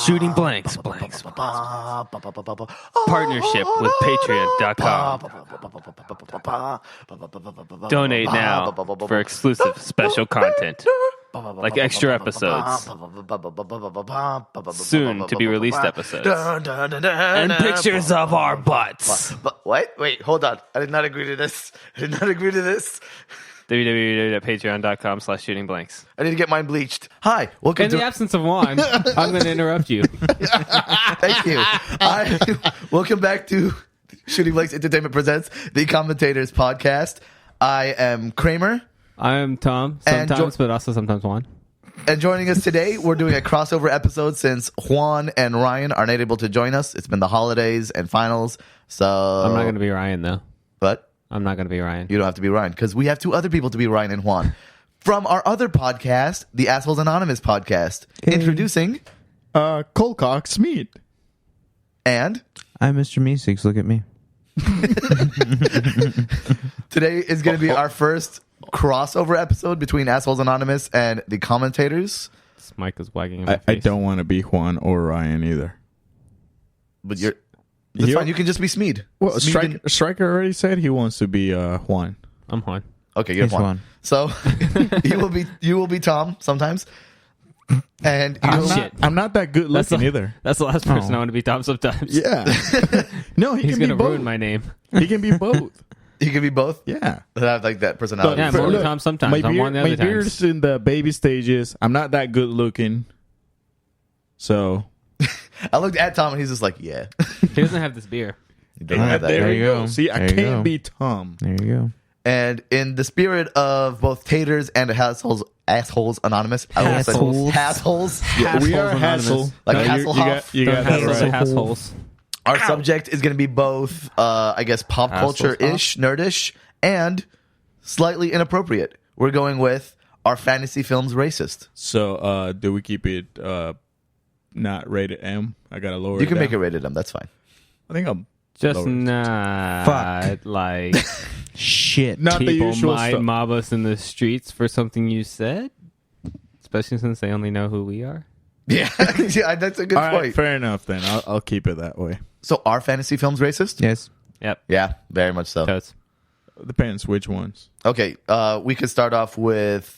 Shooting blanks. Partnership with Patreon.com. Donate now for exclusive special content, like extra episodes, soon to be released episodes, and pictures of our butts. What? Wait, hold on. I did not agree to this. www.patreon.com/shootingblanks. I need to get mine bleached. Hi, welcome In the absence of Juan, I'm going to interrupt you. Thank you. Welcome back to Shooting Blanks Entertainment Presents the Commentators Podcast. I am Kramer. I am Tom, sometimes, but also sometimes Juan. And joining us today, we're doing a crossover episode since Juan and Ryan are not able to join us. It's been the holidays and finals, so... I'm not going to be Ryan, though. What? I'm not going to be Ryan. You don't have to be Ryan, because we have two other people to be Ryan and Juan. From our other podcast, the Assholes Anonymous podcast. Hey. Introducing... Colcock Smith. And... I'm Mr. Meeseeks. Look at me. Today is going to be our first crossover episode between Assholes Anonymous and the Commentators. This mic is wagging in my face. I don't want to be Juan or Ryan either. But you're... That's fine. You can just be Smeed. Well, Smeed Striker already said he wants to be Juan. I'm Juan. Okay, you're He's Juan. Juan. So you will be Tom sometimes. And I'm not that good looking either. That's the last person I want to be Tom sometimes. Yeah. No, He's can going be to both. ruin my name. He can be both. you can be both. Yeah. That have like that personality. Yeah, I'm only Tom sometimes. I'm Juan the other my beard's times. in the baby stages. I'm not that good looking. So I looked at Tom and he's just like, yeah. He doesn't have this beer. He doesn't have that. there you go. go. See, I There you can't go. be Tom. There you go. And in the spirit of both Taters and Assholes Anonymous, I almost said Assholes. Assholes. Yeah, we are Assholes hassle. Anonymous. Like No, Hasselhoff. You got Don't that hassle the right. assholes. Our subject is going to be both, I guess, pop culture-ish, nerdish, and slightly inappropriate. We're going with our fantasy films racist. So, do we keep it not rated M? I gotta lower. You can it make it down. rated M. That's fine. I think I'm Just lower. not Fuck. like Shit. Not the people usual might stuff. mob us in the streets for something you said, especially since they only know who we are. Yeah, yeah, that's a good All point. right, fair enough. Then I'll keep it that way. So, are fantasy films racist? Yes. Yep. Yeah, very much so. Totes. Depends which ones. Okay, we could start off with.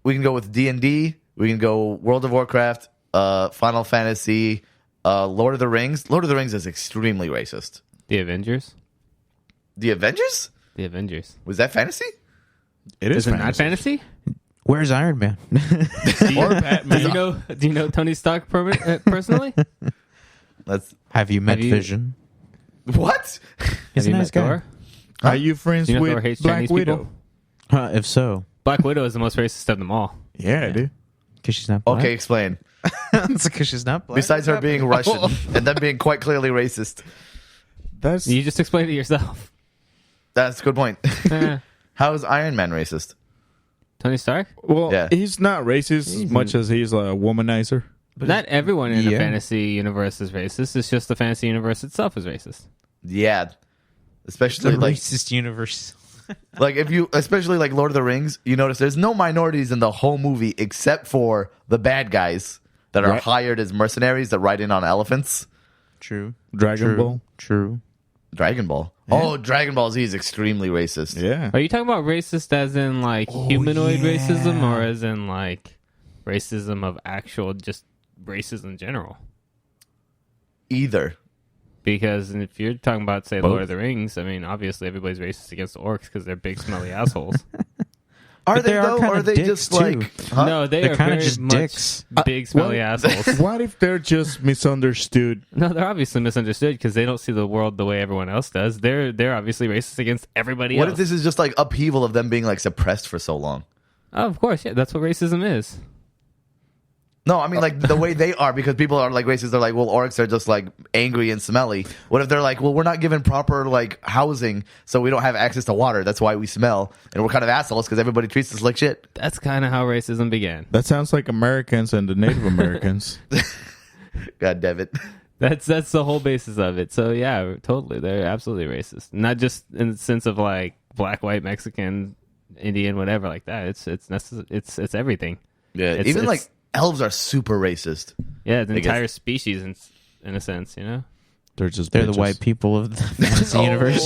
We can go with D&D. We can go World of Warcraft, Final Fantasy, Lord of the Rings. Lord of the Rings is extremely racist. The Avengers. The Avengers? The Avengers. Was that fantasy? It Is it not fantasy? Where's Iron Man? Or Batman. Do you know Tony Stark personally? That's Have you met Have you- Vision? what? He's Have a you nice met guy. Thor? Are you friends Do you know Thor with hates Black Chinese Widow? people? If so, Black Widow is the most racist of them all. Yeah, dude. because she's not black. Okay, explain. It's because she's not black. Besides her being Russian and then being quite clearly racist. That's You just explained it yourself. That's a good point. Eh. How is Iron Man racist? Tony Stark? well. Yeah. He's not racist as much as he's a womanizer. Not everyone in the Yeah. fantasy universe is racist. It's just the fantasy universe itself is racist. Yeah. The Especially like racist universe. if you especially like Lord of the Rings, you notice there's no minorities in the whole movie except for the bad guys that are Right. hired as mercenaries that ride in on elephants. True. Dragon Ball. True. Dragon Ball. Oh, Dragon Ball Z is extremely racist. Yeah. Are you talking about racist as in like humanoid racism or as in like racism of actual just racism in general? Either. Because if you're talking about, say, Both. Lord of the Rings, I mean, obviously everybody's racist against orcs because they're big, smelly assholes. Are But they they are though? Or kinda are they dicks, just too. like huh? No, they They're are kinda very just much dicks. big, smelly assholes. What if they're just misunderstood? No, they're obviously misunderstood because they don't see the world the way everyone else does. They're obviously racist against everybody What else. if this is just like upheaval of them being like suppressed for so long? Oh, of course, yeah, that's what racism is. No, I mean like the way they are, because people are like racist. They're like, well, orcs are just like angry and smelly. What if they're like, well, we're not given proper like housing, so we don't have access to water. That's why we smell, and we're kind of assholes because everybody treats us like shit. That's kind of how racism began. That sounds like Americans and the Native Americans. God damn it. That's the whole basis of it. So yeah, totally, they're absolutely racist. Not just in the sense of like black, white, Mexican, Indian, whatever like that. It's everything. Yeah, It's, even it's like Elves are super racist. Yeah, the I guess- entire species in a sense, you know. They're They're the white people of the fantasy universe.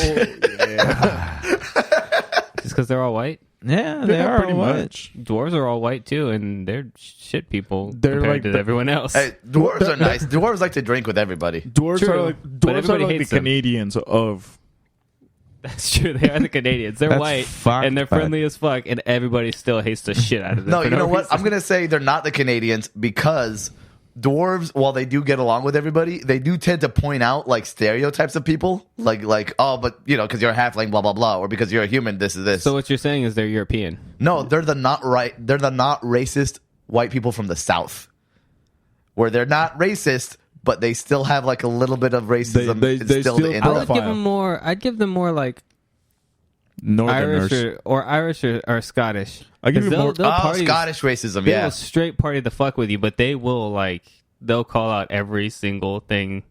Just because they're all white. Yeah, they are pretty all white. much. Dwarves are all white too, and they're shit people They're compared like to the- everyone else. Hey, dwarves are nice. Dwarves like to drink with everybody. Dwarves True, are like but everybody the hates them. Canadians of. That's true. They are the Canadians. They're That's white fucked, and they're bud. friendly as fuck, and everybody still hates the shit out of them. No, for you know what? reason. I'm gonna say they're not the Canadians because dwarves, while they do get along with everybody, they do tend to point out like stereotypes of people, like oh, but you know, because you're a halfling, blah blah blah, or because you're a human, this is this. So what you're saying is they're European. No, they're the not racist white people from the South, where they're not racist, but they still have like a little bit of racism They instilled still in I them. would give them more. I'd give them more like Northerners. Irish or Scottish. I'll give 'Cause you more- they'll Oh, party, Scottish racism, They yeah. will straight party the fuck with you, but they'll call out every single thing.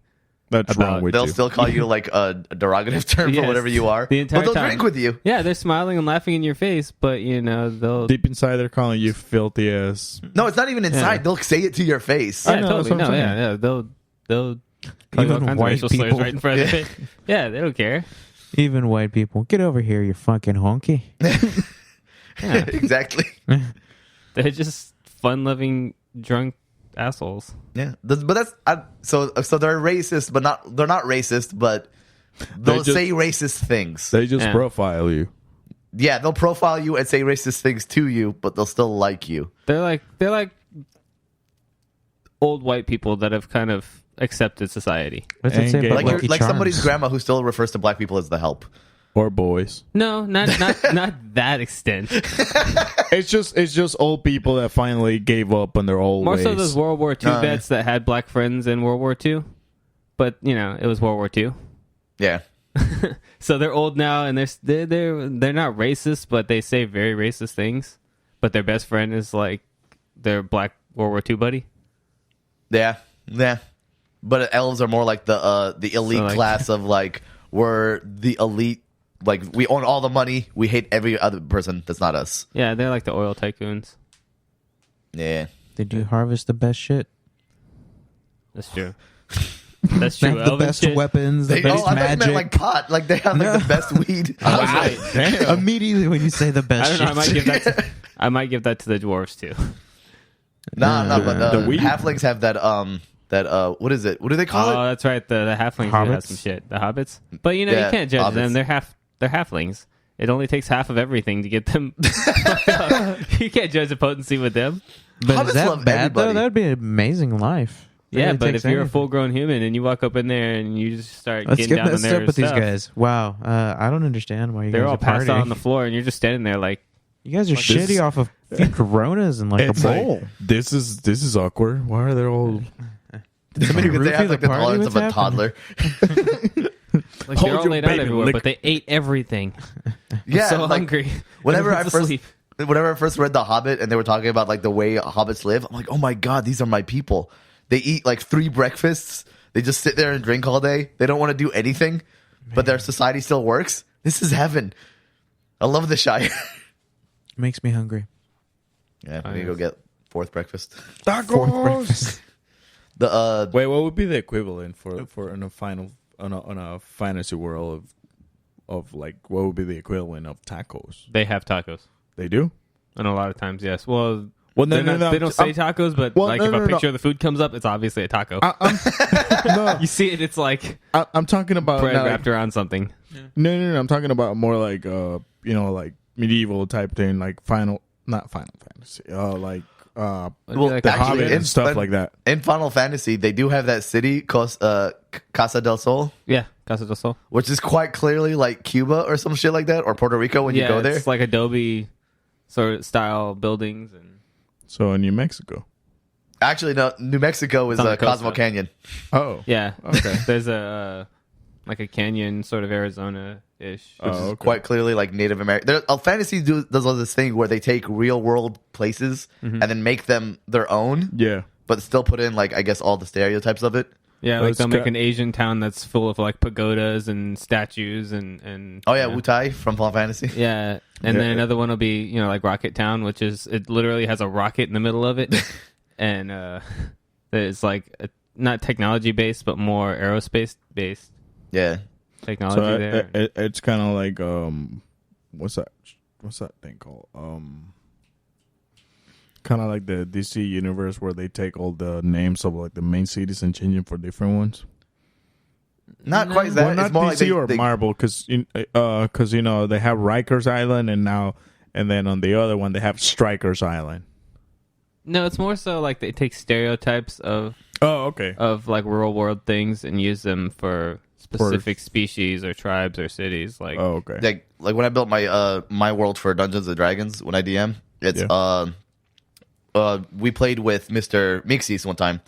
That's about- wrong with They'll you. still call you like a derogative term for Yes, whatever you are, the entire but they'll time. drink with you. Yeah, they're smiling and laughing in your face, but you know they'll. Deep inside, they're calling you filthy ass. No, it's not even inside. Yeah. They'll say it to your face. Yeah, I know, that's totally. what I'm No, saying. yeah. They'll call you all Even kinds of white racial slurs people. right in front of their face. Yeah, they don't care. Even white people. Get over here, you fucking honky. Yeah. Exactly. They're just fun-loving drunk assholes. Yeah, but that's so they're racist, but they're not racist, but they'll just- say racist things. They just Yeah. profile you. Yeah, they'll profile you and say racist things to you, but they'll still like you. They're like old white people that have kind of accepted society. What's it say And about Like Lucky like Charms? somebody's grandma who still refers to black people as the help. Or boys. No, not that extent. It's just old people that finally gave up on their old More ways. so those World War II No, vets that had black friends in World War II. But, you know, it was World War II. Yeah. So they're old now and they're not racist, but they say very racist things. But their best friend is like their black World War II buddy. Yeah. Yeah. But elves are more like the elite So, like- class of like we're the elite, like we own all the money, we hate every other person that's not us. Yeah, they're like the oil tycoons. Yeah. They do harvest the best shit. That's true. That's true. They have the Elven best shit. weapons, the They, best I thought you magic. meant like pot. Like they have like the best weed. Wow. Immediately when you say the I best don't know. shit. I might give that to the dwarves too. No, but The weed. halflings have that what is it? What do they call Oh, it? that's right. The halflings do have Hobbits? some shit. The hobbits. But you know, Yeah, you can't judge them. hobbits. They're halflings. It only takes half of everything to get them. You can't judge the potency with them. But Hobbits is that love bad everybody. though? That would be an amazing life. It Yeah, really but takes if you're a anything. full-grown human and you walk up in there and you just start Let's getting get down on messed their up with these stuff, guys. Wow, I don't understand why you they're guys all are passed out partying. on the floor and you're just standing there like, You guys are shitty off of a few Coronas and like a It's bowl. like, this is awkward. Why are they all? Somebody Because they have like the tolerance of a toddler. like Hold they're all your laid out baby, everywhere, lick- but they ate everything. Yeah, so like, hungry. Whenever I Everyone's first asleep. whenever I first read The Hobbit and they were talking about like the way hobbits live, I'm like, oh my god, these are my people. They eat like 3 breakfasts. They just sit there and drink all day. They don't want to do anything, but their society still works. This is heaven. I love the Shire. Makes me hungry. Yeah, I'm gonna go get 4th breakfast. Fourth breakfast. The Wait, what would be the equivalent for in a final on a fantasy world of like what would be the equivalent of tacos? They have tacos. They do. And a lot of times, yes. Well, Well, no, they're no, not- no, they don't say tacos, but well, like no, if no, a no, picture no. of the food comes up, it's obviously a taco. No, You see it, it's like I'm talking about bread not like- wrapped around something. No. I'm talking about more like like medieval type thing, like not Final Fantasy. Like It'd be Well, like the a actually, Hobbit in- and stuff in- like that. in Final Fantasy, they do have that city called Casa del Sol, yeah, Casa del Sol. which is quite clearly like Cuba or some shit like that, or Puerto Rico when you go there. It's like Adobe sort of style buildings and So in New Mexico. Actually, no, New Mexico is on the coast, Cosmo though. Canyon. Oh, yeah. Okay. There's a like a canyon sort of Arizona ish. Which Oh, is okay. quite clearly like Native American. Fantasy does this thing where they take real world places and then make them their own, Yeah. but still put in like I guess all the stereotypes of it. Yeah, like It's they'll make got- an Asian town that's full of like pagodas and statues and Oh yeah, Wutai from Final Fantasy. yeah, and then Yeah. another one will be like Rocket Town, which is it literally has a rocket in the middle of it, and it's like not technology based, but more aerospace based Yeah. technology So there. it's kind of like what's that thing called? Kind of like the DC universe where they take all the names of like the main cities and change them for different ones. Not quite that. Well, not it's more DC like or Marvel, because you know they have Rikers Island and then on the other one they have Strikers Island. No, it's more so like they take stereotypes of Okay. like real world things and use them for specific species or tribes or cities. Like, like when I built my world for Dungeons and Dragons when I DM, it's we played with Mr. Mixis one time,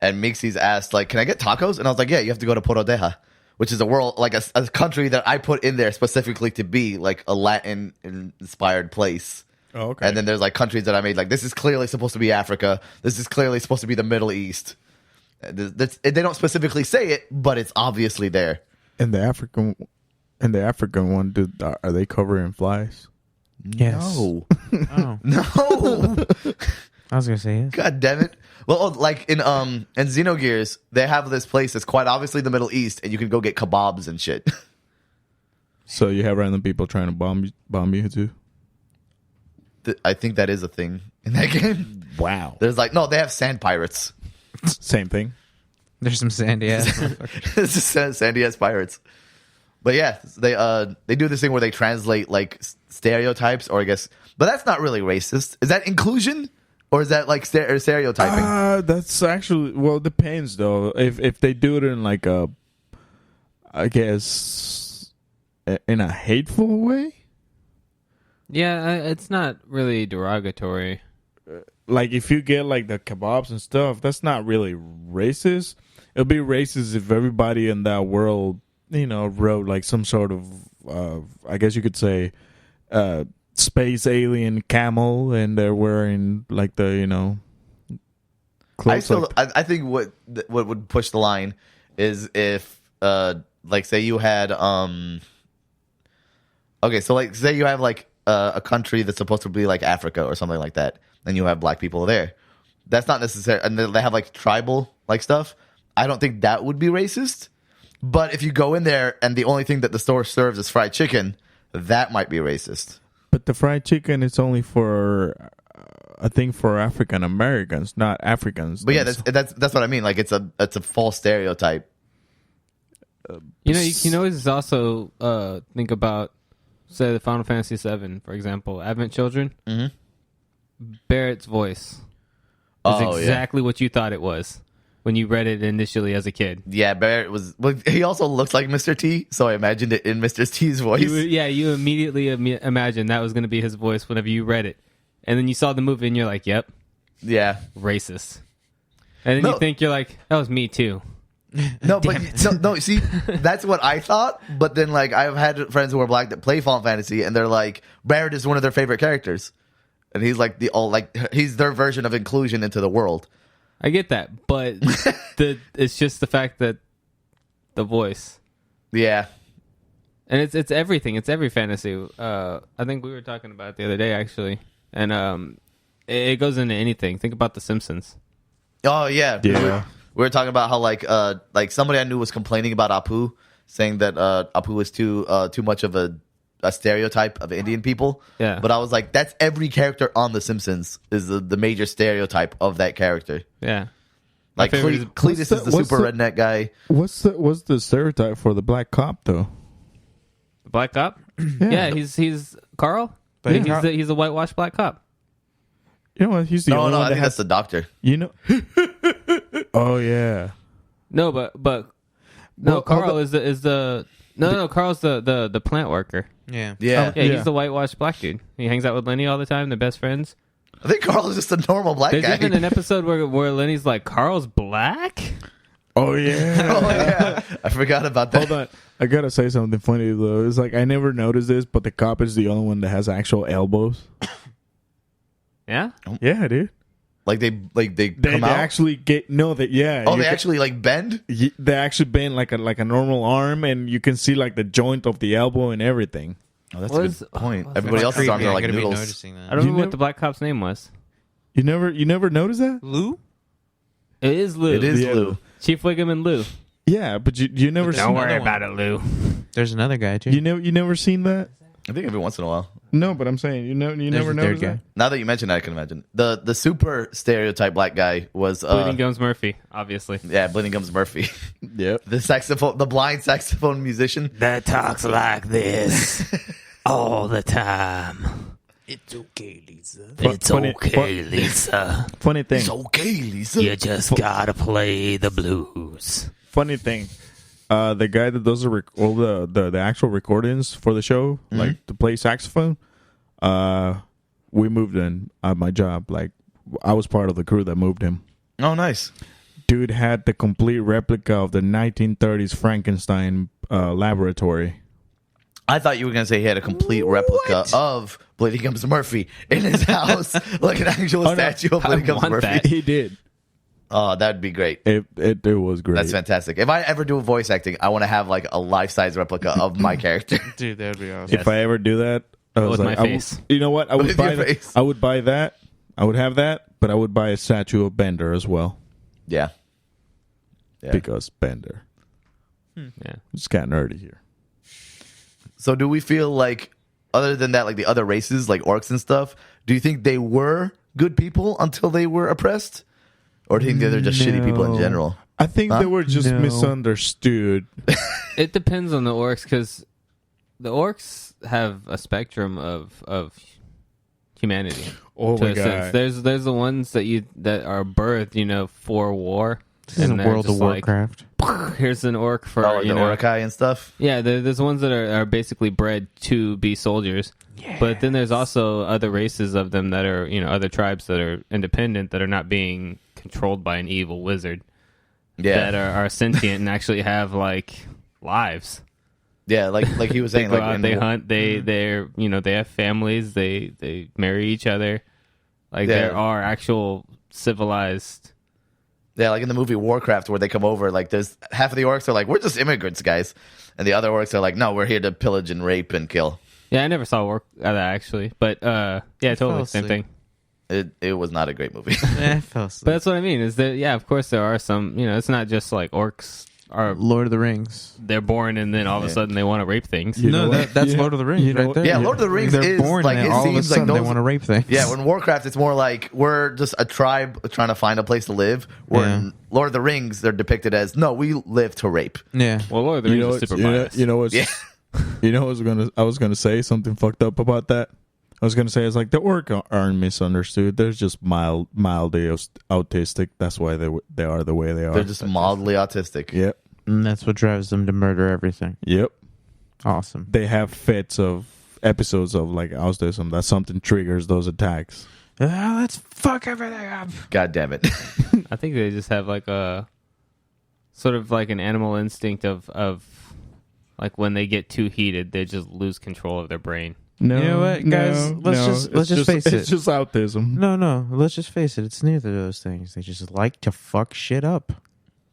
and Mixis asked like, "Can I get tacos?" And I was like, "Yeah, you have to go to Porodeja, which is a world like a country that I put in there specifically to be like a Latin inspired place." Oh, okay. And then there's like countries that I made like this is clearly supposed to be Africa. This is clearly supposed to be the Middle East. They don't specifically say it, but it's obviously there. And the African one, are they covered in flies? Yes. No. Oh, No. I was gonna say yes. God damn it. Well, like in Xenogears, they have this place that's quite obviously the Middle East, and you can go get kebabs and shit. So you have random people trying to bomb you too? I think that is a thing in that game. Wow. There's like they have sand pirates. Same thing. There's some sandy ass. It's just sandy ass pirates. But yeah, they do this thing where they translate like stereotypes, or I guess, but that's not really racist. Is that inclusion, or is that like stereotyping? That's actually it depends though. If they do it in like a, I guess, in a hateful way. yeah, it's not really derogatory. Like if you get like the kebabs and stuff, that's not really racist. It'll be racist if everybody in that world, wrote like some sort of, I guess you could say, space alien camel, and they're wearing like the, clothes. I think what would push the line is if, like, say you had, okay, so like, say you have like a country that's supposed to be like Africa or something like that, and you have black people there. That's not necessary, and they have like tribal like stuff. I don't think that would be racist. But if you go in there and the only thing that the store serves is fried chicken, that might be racist. But the fried chicken is only for, I think, for African Americans, not Africans. But yeah, that's what I mean. Like it's a false stereotype. You can always also think about, say, the Final Fantasy VII, for example, Advent Children. Mm-hmm. Barrett's voice is exactly what you thought it was when you read it initially as a kid. Yeah, Barrett was. Well, he also looks like Mr. T, so I imagined it in Mr. T's voice. You immediately imagined that was going to be his voice whenever you read it, and then you saw the movie and you're like, "Yep, yeah, racist." And then you think you're like, "That was me too." No, but no. See, that's what I thought. But then, like, I've had friends who are black that play Final Fantasy, and they're like, Barrett is one of their favorite characters, and he's like he's their version of inclusion into the world. I get that, but it's just the fact that the voice. Yeah, and it's everything. It's every fantasy. I think we were talking about it the other day actually, and it goes into anything. Think about The Simpsons. Oh yeah, yeah. We were talking about how like somebody I knew was complaining about Apu, saying that Apu was too much of a stereotype of Indian people. Yeah. But I was like, that's every character on The Simpsons is the major stereotype of that character. Yeah. Like Cletus is the super redneck guy. What's the stereotype for the black cop though? The black cop? Yeah, he's Carl. He's a whitewashed black cop. You know what? He's the only one I think that's the doctor. Oh yeah. No, but Carl is the Carl's the plant worker. Yeah. Yeah. Yeah, he's the whitewashed black dude. He hangs out with Lenny all the time. They're best friends. I think Carl is just a normal black There's guy. even an episode where Lenny's like, Carl's black? Oh yeah. Oh yeah. I forgot about that. Hold on. I gotta say something funny though. It's like I never noticed this, but the cop is the only one that has actual elbows. Yeah? Yeah, dude. Like they come out. Actually get They actually like bend. They actually bend like a normal arm, and you can see like the joint of the elbow and everything. Oh, that's a good point. Everybody else's arms are like noodles. Noticing that. I don't remember what the black cop's name was. You never noticed that? Lou? It is Lou. It is Yeah. Lou. Chief Wiggum and Lou. Yeah, but you never Don't seen worry about it, Lou. There's another guy too. You never seen that? I think every once in a while. No, but I'm saying you There's never the third noticed guy. that. Now that you mention that, I can imagine. The super stereotype black guy was Bleeding Gums Murphy, obviously. yeah, Bleeding Gums Murphy. Yep. The blind saxophone musician. That talks like this all the time. It's okay, Lisa. It's Funny- okay, Lisa. Funny thing. It's okay, Lisa. You just gotta play the blues. Funny thing. The guy that does all the actual recordings for the show, like to play saxophone, we moved in at my job. Like I was part of the crew that moved him. Oh, nice. Dude had the complete replica of the 1930s Frankenstein laboratory. I thought you were going to say he had a complete replica of Bleeding Gums Murphy in his house, like an actual statue of Bleeding Gums want Murphy. that. He did. Oh, that'd be great. It was great. That's fantastic. If I ever do voice acting, I want to have like a life-size replica of my character. Dude, that'd be awesome. If I ever do that, I was With like, my face. you know what? I would With buy your that. face. I would buy that. I would have that, but I would buy a statue of Bender as well Yeah. Yeah. because Bender. Yeah. It's kind of nerdy here. So do we feel like, other than that, like the other races, like orcs and stuff, do you think they were good people until they were oppressed? Or do you think they're just shitty people in No. general? I think Huh? they were just No. misunderstood. It depends on the orcs because the orcs have a spectrum of humanity. Oh to my a sense. god! There's the ones that are birthed, for war. This is and a they're World of just like, Warcraft. here's an orc for Oh, like the Orokai and stuff? Yeah, there's ones that are basically bred to be soldiers. But then there's also other races of them that are, other tribes that are independent that are not being controlled by an evil wizard. Yeah. That are sentient and actually have like lives. Yeah, like he was They saying, go like out, in they hunt, they're they have families, they marry each other. Like Yeah. there are actual civilized. Yeah, like in the movie Warcraft, where they come over, like there's half of the orcs are like, we're just immigrants, guys, and the other orcs are like, no, we're here to pillage and rape and kill. Yeah, I never saw work of that actually, but yeah, totally fell same asleep. thing. It was not a great movie. I fell But asleep. that's what I mean. Is that of course there are some. It's not just like orcs are Lord of the Rings. they're born and then all of a Yeah. sudden they want to rape things. You know No, what? that's Yeah. Lord of the Rings You know right what? there. Yeah, Lord of the Rings They're is, born like, and it all of a seems like sudden they those- want to rape things. Yeah, when Warcraft, it's more like we're just a tribe trying to find a place to live. Where Yeah. in Lord of the Rings, they're depicted as, no, we live to rape. Yeah. Well, Lord of the Rings is super biased. You know what's Yeah. you know what I was gonna say something fucked up about that. I was gonna say it's like the orc aren't misunderstood. They're just mildly autistic. That's why they are the way they are. They're just mildly autistic. Yep. And that's what drives them to murder everything. Yep. Awesome. They have fits of episodes of like autism that something triggers those attacks. Let's fuck everything up. God damn it. I think they just have like a sort of like an animal instinct of like when they get too heated, they just lose control of their brain. No, You know what, guys? Let's just face it. It's just autism. No. Let's just face it. It's neither of those things. They just like to fuck shit up.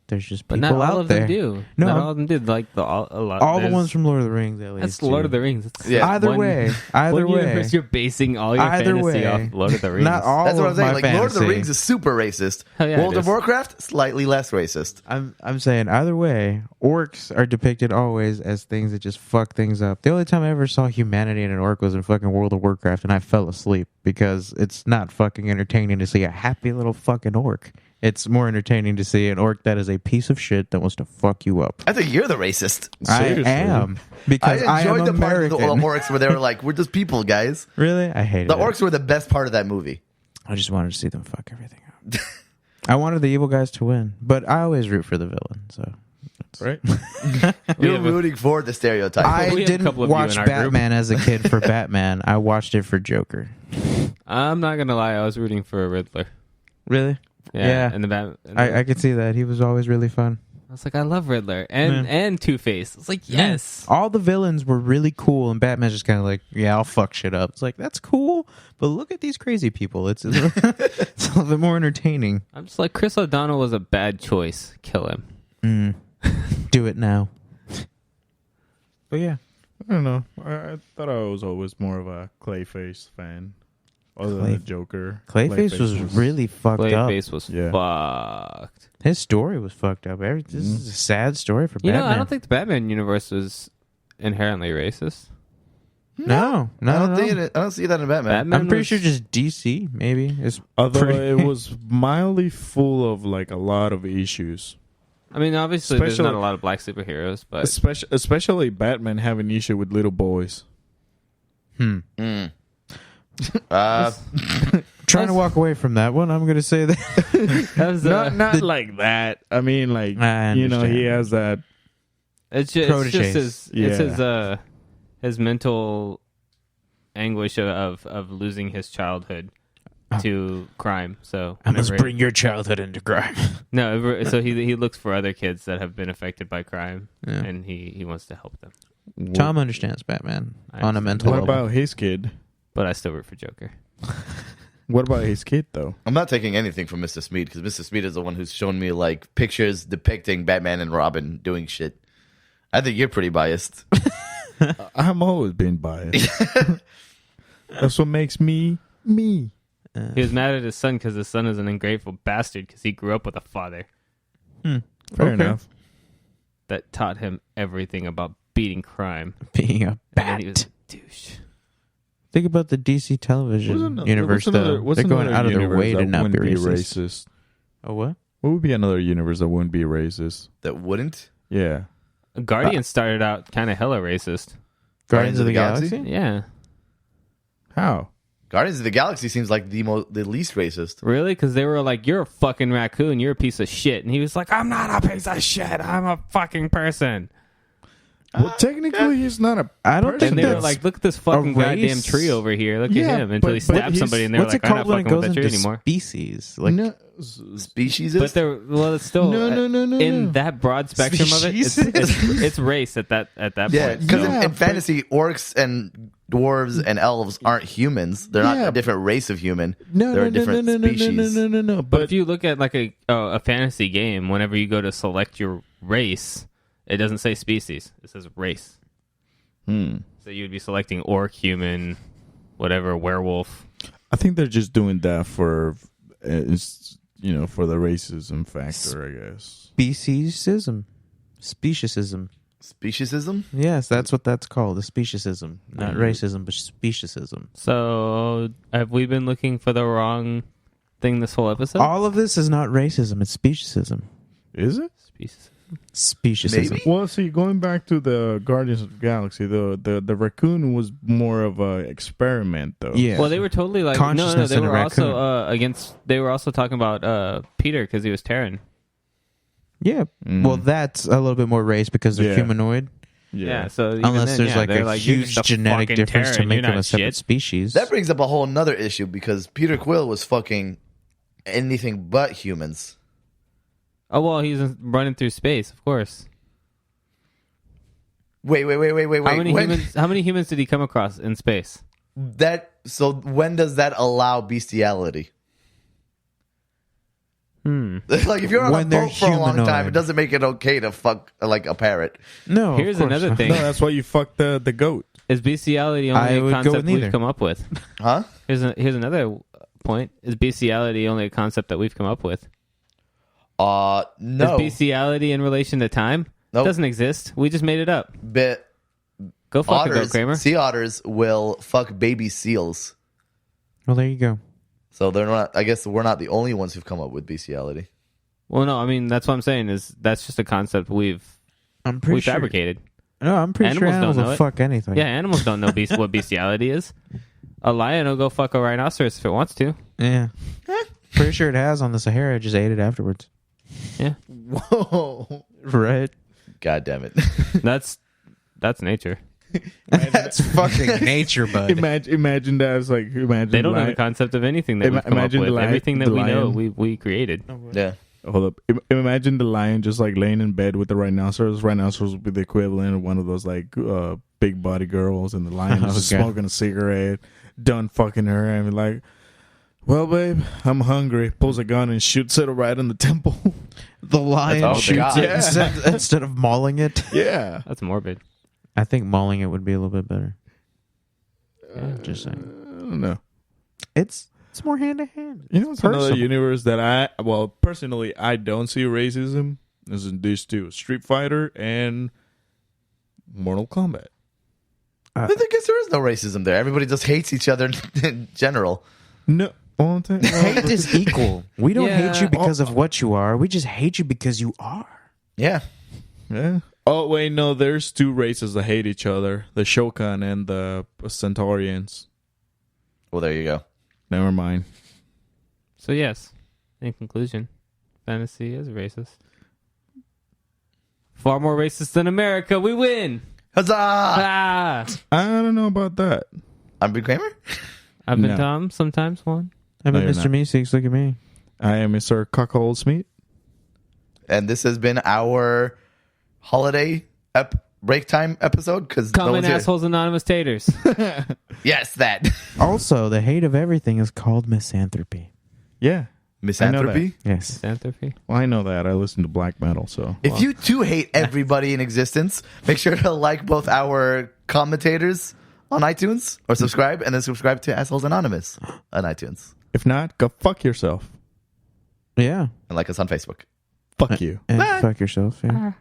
There's just But people not all out of there. them do. No, Not all of them do. Like a lot. all the there's- ones from Lord of the Rings, at least. That's Lord of the Rings. It's Yeah. Either one- way. one universe, you're basing all your Either fantasy way. off Lord of the Rings. Not all That's what I'm of saying. my Like, Lord of the fantasy. Rings is super racist. Hell yeah, World it of is. Warcraft, slightly less racist. I'm saying either way, orcs are depicted always as things that just fuck things up. The only time I ever saw humanity in an orc was in fucking World of Warcraft, and I fell asleep because it's not fucking entertaining to see a happy little fucking orc. It's more entertaining to see an orc that is a piece of shit that wants to fuck you up. I think you're the racist. Seriously. I am because I I am enjoyed the part of American. the orcs where they were like, we're just people, guys. Really, I hated The it. orcs were the best part of that movie. I just wanted to see them fuck everything up. I wanted the evil guys to win, but I always root for the villain. So Right? You're have a- rooting for the stereotype. I we have a didn't couple of you watch in our group. Batman as a kid for Batman. I watched it for Joker. I'm not gonna lie. I was rooting for a Riddler. Really? Yeah. Yeah. And the Bat. and I could see that. He was always really fun. I was like, I love Riddler and Yeah. and Two-Face. It's like, yes. All the villains were really cool, and Batman's just kind of like, yeah, I'll fuck shit up. It's like, that's cool, but look at these crazy people. It's a little bit more entertaining. I'm just like, Chris O'Donnell was a bad choice. Kill him. Do it now. But yeah. I don't know. I thought I was always more of a Clayface fan. Other than the Joker. Clayface was really fucked up. Clayface was Yeah. fucked. His story was fucked up. This is a sad story for Batman. I don't think the Batman universe was inherently racist. No, I don't see that in Batman. I'm pretty sure just DC, maybe. Although it was mildly full of like a lot of issues. I mean, obviously, there's not a lot of black superheroes, but Especially Batman having issue with little boys. Trying to walk away from that one, I'm going to say that. Not like that. I mean, like, he has that. It's just his mental anguish of losing his childhood to crime. So I must bring your childhood into crime. No, so he looks for other kids that have been affected by crime, Yeah. and he wants to help them. Tom understands Batman I on a understand. mental What level. about his kid? But I still root for Joker. What about his kid, though? I'm not taking anything from Mr. Smeed because Mr. Smeed is the one who's shown me like pictures depicting Batman and Robin doing shit. I think you're pretty biased. I'm always been biased. That's what makes me me. He was mad at his son because his son is an ungrateful bastard because he grew up with a father Fair enough. that taught him everything about beating crime. Being a And he was bat. a douche. Think about the DC television universe, though. They're going out of their way to not be racist. Oh, what? What would be another universe that wouldn't be racist? That wouldn't? Yeah. Guardians started out kind of hella racist. Guardians of the Galaxy? Yeah. How? Guardians of the Galaxy seems like the least racist. Really? Because they were like, you're a fucking raccoon. You're a piece of shit. And he was like, I'm not a piece of shit. I'm a fucking person. Well, technically, he's not a. I don't think And they were that's like, look at this fucking race. goddamn tree over here. Look Yeah, at him. Until but he stabs he's- somebody and they're what's like, it I'm called not when it fucking with goes that tree into anymore. species? Like, No. Speciesist? But there, well, it's still No. in that broad spectrum of it. It's race at that Yeah, point. because Yeah, in but- fantasy, orcs and dwarves and elves aren't humans. They're not Yeah. a different race of human. No, They're a different species. No. But if you look at like a fantasy game, whenever you go to select your race, it doesn't say species. It says race. So you'd be selecting orc, human, whatever, werewolf. I think they're just doing that for, for the racism factor, I guess. speciesism. Speciesism. Speciesism? Yes, that's what that's called. The speciesism. Not racism, but speciesism. So have we been looking for the wrong thing this whole episode? All of this is not racism, it's speciesism. Is it? Species. Speciesism. Maybe? Well, see, going back to the Guardians of the Galaxy, the raccoon was more of a experiment, though. Yeah. Well, they were totally like no. Consciousness They in a were also raccoon. against. They were also talking about Peter because he was Terran. Yeah. Well, that's a little bit more race because they're Yeah. humanoid. Yeah. So even Unless then, there's yeah, like they're a you're huge just a genetic fucking difference to Terran, make you're them a not separate shit. species. That brings up a whole nother issue because Peter Quill was fucking anything but humans. Oh well, he's running through space, of course. Wait. How many humans did he come across in space? So when does that allow bestiality? Like if you're on When a they're boat for a long time, humanoid. it doesn't make it okay to fuck like a parrot. No. Here's of course another not. thing: No, that's why you fucked the goat. is bestiality I only would a go concept with neither. we've come up with? Huh? Here's another point: is bestiality only a concept that we've come up with? No. Is bestiality in relation to time? Nope. It doesn't exist. We just made it up. But Go fuck a goat, otters, Kramer. sea otters will fuck baby seals. Well, there you go. So they're not. I guess we're not the only ones who've come up with bestiality. Well, no, I mean that's what I'm saying. Is that's just a concept we I'm pretty sure. fabricated. No, I'm pretty sure Animals don't animals know will it. fuck anything. Yeah, animals don't know what bestiality is. A lion will go fuck a rhinoceros if it wants to. Yeah. Pretty sure it has on the Sahara. Just ate it afterwards. Yeah, Whoa! Right. God damn it! that's nature. That's fucking nature, bud. Imagine that. It's like imagine They don't know lion- the concept of anything that we've come up Imagine with. the lion- Everything that the we know, lion. we created. Yeah. Hold up. Imagine the lion just like laying in bed with the rhinoceros. Rhinoceros would be the equivalent of one of those like big body girls, and the lion is just Okay. smoking a cigarette, done fucking her, and be like, "Well, babe, I'm hungry." Pulls a gun and shoots it right in the temple. The lion all they shoots got. it Yeah. instead of mauling it. Yeah. That's morbid. I think mauling it would be a little bit better. Yeah, just saying. I don't know. It's more hand to hand. You know, it's another universe that personally, I don't see racism. Is in these two: Street Fighter and Mortal Kombat. I guess there is no racism there. Everybody just hates each other in general. No. Hate is equal. We don't hate you because of what you are. We just hate you because you are. Yeah. Yeah. Oh, wait, no. There's two races that hate each other. The Shokan and the Centaurians. Well, there you go. Never mind. So, yes, in conclusion, fantasy is racist. Far more racist than America. We win. Huzzah! Ah! I don't know about that. I'm Big Kramer. I've been Tom, sometimes one. I'm No, Mr. Meeseeks. Look at me. I am Mr. Cockholdsmeat. And this has been our holiday break time episode. Common Assholes Anonymous Taters. Yes, that. Also, the hate of everything is called misanthropy. Yeah. Misanthropy? Yes. Misanthropy. Well, I know that. I listen to black metal, so. If you too hate everybody in existence, make sure to like both our commentators on iTunes or subscribe, and then subscribe to Assholes Anonymous on iTunes. If not, go fuck yourself. Yeah. And like us on Facebook. Fuck you. And fuck yourself. Yeah.